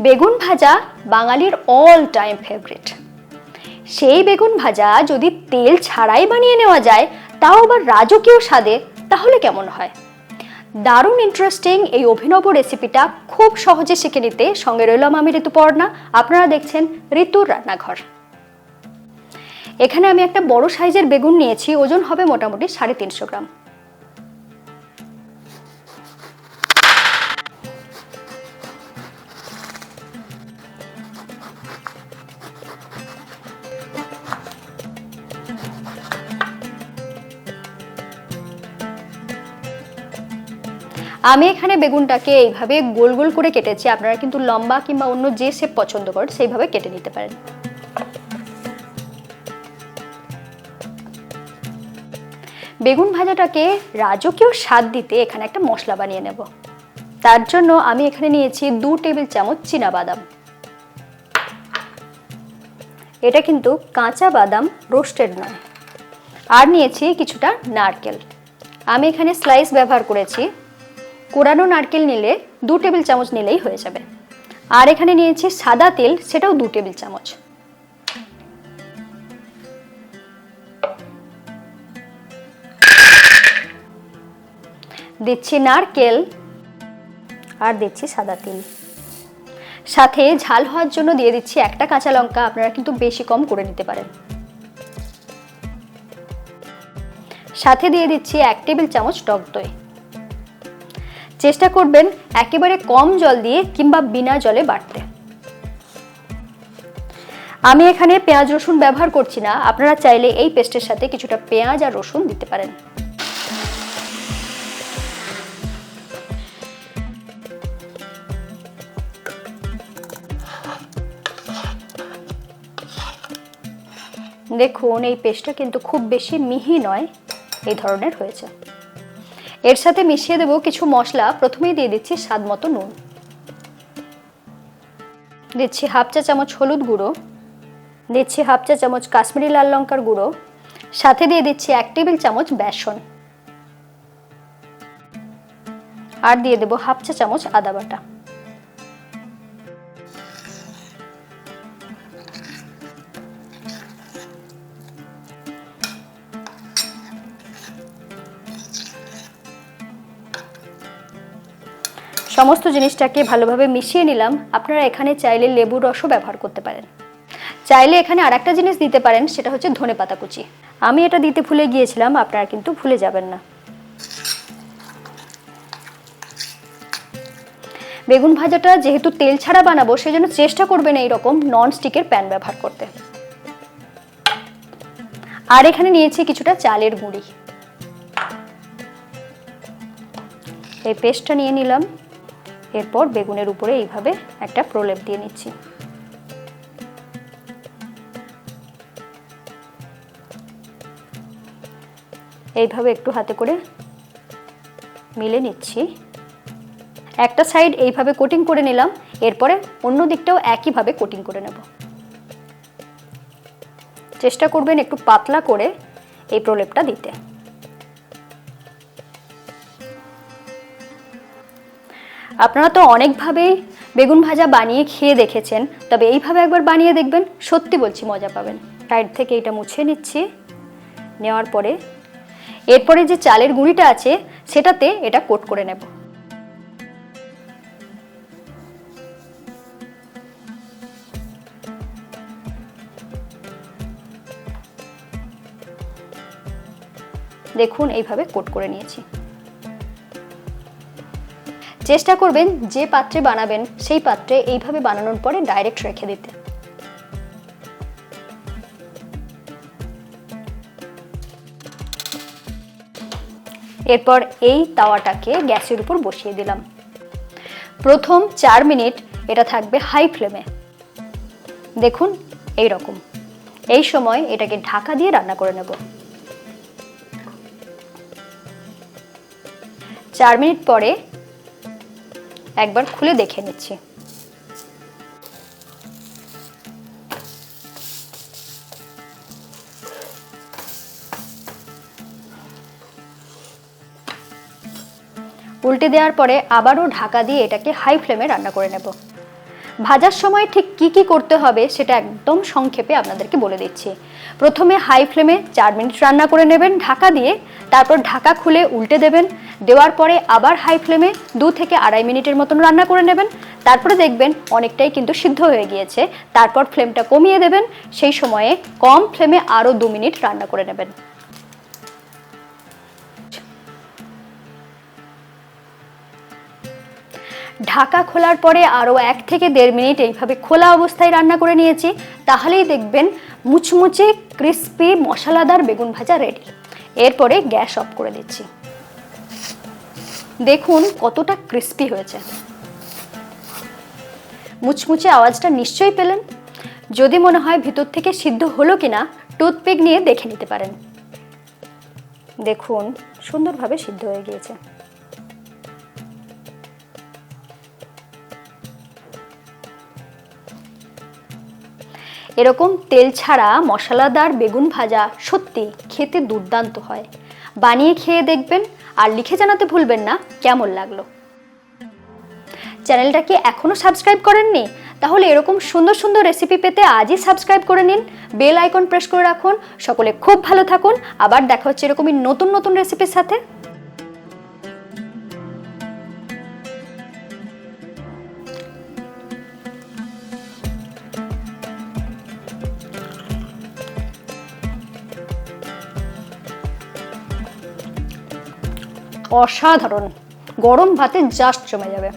বেগুন ভাজা বাঙালির অল টাইম ফেভারিট। সেই বেগুন ভাজা যদি তেল ছাড়াই বানিয়ে নেওয়া যায়, তাও আবার রাজকীয় স্বাদে, তাহলে কেমন হয়? দারুণ ইন্টারেস্টিং এই অভিনব রেসিপিটা খুব সহজে শিখে নিতে সঙ্গে রইলাম আমি ঋতুপর্ণা। আপনারা দেখছেন ঋতুর রান্নাঘর। এখানে আমি একটা বড় সাইজের বেগুন নিয়েছি, ওজন হবে মোটামুটি 350 গ্রাম। আমি এখানে বেগুনটাকে এইভাবে গোল গোল করে কেটেছি, আপনারা কিন্তু লম্বা কিংবা অন্য যে শেপ পছন্দ করেন সেইভাবে কেটে নিতে পারেন। বেগুন ভাজাটাকে রাজকীয় স্বাদ দিতে এখানে একটা মশলা বানিয়ে নেব। তার জন্য আমি এখানে নিয়েছি 2 টেবিল চামচ চীনা বাদাম। এটা কিন্তু কাঁচা বাদাম, রোস্টেড নয়। আর নিয়েছি কিছুটা নারকেল। আমি এখানে স্লাইস ব্যবহার করেছি, কোরানো নারকেল নিলে 2 টেবিল চামচ নিলেই হয়ে যাবে। আর এখানে নিয়েছি সাদা তেল, সেটাও 2 টেবিল চামচ। দিচ্ছি নারকেল আর দিচ্ছি সাদা তেল। সাথে ঝাল হওয়ার জন্য দিয়ে দিচ্ছি একটা কাঁচা লঙ্কা, আপনারা কিন্তু বেশি কম করে নিতে পারেন। সাথে দিয়ে দিচ্ছি 1 টেবিল চামচ টক দই। চেষ্টা করবেন একেবারে কম জল দিয়ে কিংবা বিনা জলে বাটতে। আমি এখানে পেঁয়াজ রসুন ব্যবহার করছি না, আপনারা চাইলে এই পেস্টের সাথে কিছুটা পেঁয়াজ আর রসুন দিতে পারেন। দেখুন এই পেস্টটা কিন্তু খুব বেশি মিহি নয়, এই ধরনের হয়েছে। এর সাথে মিশিয়ে দেব কিছু মশলা। প্রথমেই দিয়ে দিচ্ছি স্বাদ মতো নুন, দিচ্ছি 1/2 চা চামচ হলুদ গুঁড়ো, দিচ্ছি 1/2 চা চামচ কাশ্মীরি লাল লঙ্কার গুঁড়ো, সাথে দিয়ে দিচ্ছি 1 টেবিল চামচ বেসন, আর দিয়ে দেব 1/2 চা চামচ আদা বাটা। সমস্ত জিনিসটাকে ভালোভাবে মিশিয়ে নিলাম। আপনারা এখানে চাইলে লেবুর রসও ব্যবহার করতে পারেন। চাইলে এখানে আরেকটা জিনিস দিতে পারেন, সেটা হচ্ছে ধনেপাতা কুচি। আমি এটা দিতে ভুলে গিয়েছিলাম, আপনারা কিন্তু ভুলে যাবেন না। বেগুন ভাজাটা যেহেতু তেল ছাড়া বানাবো, সেজন্য চেষ্টা করবেন এইরকম নন স্টিকের প্যান ব্যবহার করতে। আর এখানে নিয়েছি কিছুটা চালের গুঁড়ি। এই পেস্টটা নিয়ে নিলাম। এরপর বেগুনের উপরে এইভাবে একটা প্রলেপ দিয়ে নিচ্ছি। এইভাবে একটু হাতে করে মিলে নিচ্ছি। একটা সাইড এইভাবে কোটিং করে নিলাম, এরপরে অন্য দিকটাও একইভাবে কোটিং করে নেব। চেষ্টা করবেন একটু পাতলা করে এই প্রলেপটা দিতে। আপনারা তো অনেকভাবেই বেগুন ভাজা বানিয়ে খেয়ে দেখেছেন, তবে এইভাবে একবার বানিয়ে দেখবেন, সত্যি বলছি মজা পাবেন। সাইড থেকে এটা মুছে নিচ্ছি। নেওয়ার পরে এরপরে যে চালের গুঁড়িটা আছে সেটাতে এটা কোট করে নেব। দেখুন এইভাবে কোট করে নিয়েছি। চেষ্টা করবেন যে পাত্রে বানাবেন সেই পাত্রে এইভাবে বানানোর পরে ডাইরেক্ট রেখে দিতে। এরপর এই তাওয়াটাকে গ্যাসের উপর বসিয়ে দিলাম। প্রথম 4 মিনিট এটা থাকবে হাই ফ্লেমে। দেখুন এই রকম। এই সময় এটাকে ঢাকা দিয়ে রান্না করে নেব। 4 মিনিট পরে একবার খুলে দেখে নিচ্ছি। উল্টে দেওয়ার পরে আবারও ঢাকা দিয়ে এটাকে হাই ফ্লেমে রান্না করে নেব। ভাজার সময় ঠিক কি কি করতে হবে সেটা একদম সংক্ষেপে আপনাদেরকে বলে দিচ্ছি। প্রথমে হাই ফ্লেমে 4 মিনিট রান্না করে নেবেন ঢাকা দিয়ে, তারপর ঢাকা খুলে উল্টে দেবেন, দেওয়ার পরে আবার হাই ফ্লেমে 2 থেকে 2.5 মিনিটের মতন রান্না করে নেবেন। তারপরে দেখবেন অনেকটাই কিন্তু সিদ্ধ হয়ে গিয়েছে, তারপর ফ্লেমটা কমিয়ে দেবেন, সেই সময়ে কম ফ্লেমে আরও 2 মিনিট রান্না করে নেবেন। ঢাকা খোলার পরে আরও 1 থেকে 1.5 মিনিট এইভাবে খোলা অবস্থায় রান্না করে নিয়েছি, তাহলেই দেখবেন মুচমুচে ক্রিস্পি মশলাদার বেগুন ভাজা রেডি। এরপরে গ্যাস অফ করে দিচ্ছি। দেখুন কতটা ক্রিস্পি হয়েছে, মুচমুচে আওয়াজটা নিশ্চয়ই পেলেন। যদি মনে হয় ভিতর থেকে সিদ্ধ হলো কিনা টুথপিক নিয়ে দেখে নিতে পারেন। দেখুন সুন্দরভাবে সিদ্ধ হয়ে গিয়েছে। এরকম তেল ছাড়া মশলাদার বেগুন ভাজা সত্যি খেতে দুর্দান্ত হয়। বানিয়ে খেয়ে দেখবেন আর লিখে জানাতে ভুলবেন না কেমন লাগলো। চ্যানেলটা কি এখনো সাবস্ক্রাইব করেননি? তাহলে এরকম সুন্দর সুন্দর রেসিপি পেতে আজই সাবস্ক্রাইব করে নিন, বেল আইকন প্রেস করে রাখুন। সকলে খুব ভালো থাকুন, আবার দেখা হচ্ছে এরকমই নতুন নতুন রেসিপির সাথে। অসাধারণ, গরম ভাতে জাস্ট জমে যাবে।